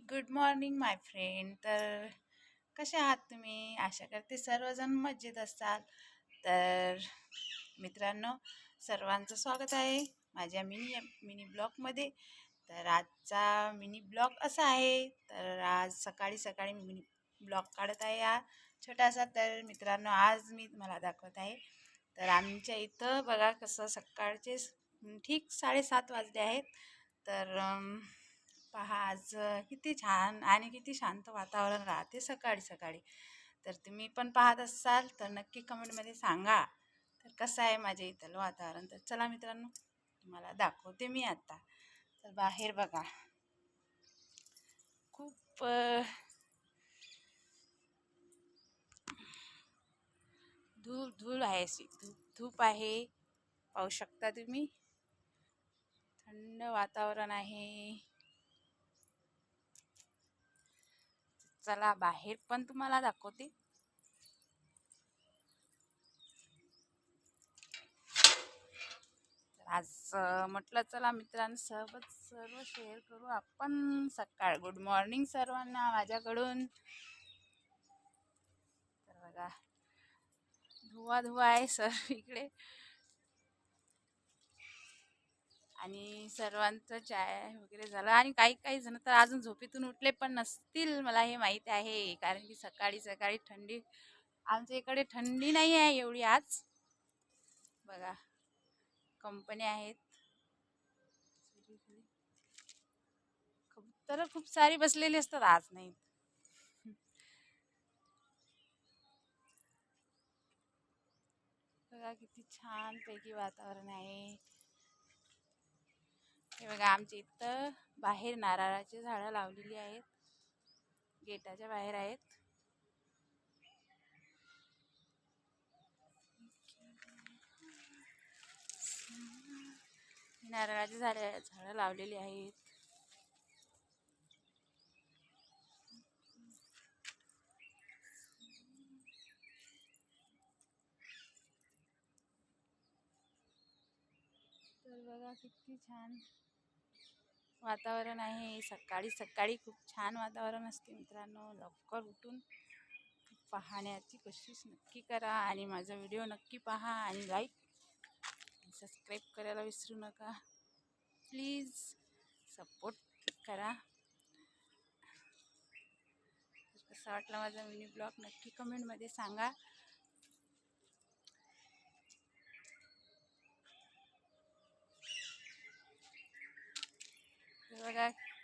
Good morning माय friend. तर कसे आहात तुम्ही? आशा करते सर्वजण मजेत असाल. तर मित्रांनो, सर्वांचं स्वागत आहे माझ्या मिनी मिनी ब्लॉगमध्ये. तर आजचा मिनी ब्लॉग असा आहे, तर आज सकाळी सकाळी मी मिनी ब्लॉग काढत आहे हा छोटासा. तर मित्रांनो, आज मी तुम्हाला दाखवत आहे. तर आमच्या इथं बघा कसं सकाळचे ठीक 7:30 वाजले आहेत. तर पहा आज किती छान आणि किती शांत वातावरण राहते सकाळी सकाळी. तर तुम्ही पण पाहत असाल तर नक्की कमेंटमध्ये सांगा तर कसं आहे माझ्या इथलं वातावरण. तर चला मित्रांनो, तुम्हाला दाखवते मी आता. तर बाहेर बघा खूप धूप धूळ आहे, अशी धूप धूप आहे. पाहू शकता तुम्ही, थंड वातावरण आहे. चला बाहेर पण तुम्हाला दाखवते. आज म्हटलं चला मित्रांसोबत सर्व शेअर करू आपण सकाळ. गुड मॉर्निंग सर्वांना माझ्याकडून. तर बघा धुवा धुवा आहे सर इकडे, आणि सर्वांचं चाय वगैरे झालं. आणि काही काही जण तर अजून झोपेतून उठले पण नसतील, मला हे माहीत आहे, कारण की सकाळी सकाळी थंडी आमच्या इकडे थंडी नाही आहे एवढी आज. बघा कंपनी आहेत, तर खूप सारी बसलेली असतात, आज नाही. बघा किती छान पैकी वातावरण आहे. हे बघा आमच्या इथं बाहेर नारळाची झाडं लावलेली आहेत, गेटाच्या बाहेर आहेत. नारळाची झाडं लावलेली आहेत. तर बघा किती छान वातावरण आहे. सकाळी सकाळी खूप छान वातावरण असते मित्रांनो. लवकर उठून पाहण्याची कोशिश नक्की करा आणि माझा व्हिडिओ नक्की पहा आणि लाईक सबस्क्राईब करायला विसरू नका. प्लीज सपोर्ट करा. कसा वाटला माझा मिनी ब्लॉग नक्की कमेंटमध्ये सांगा. बघा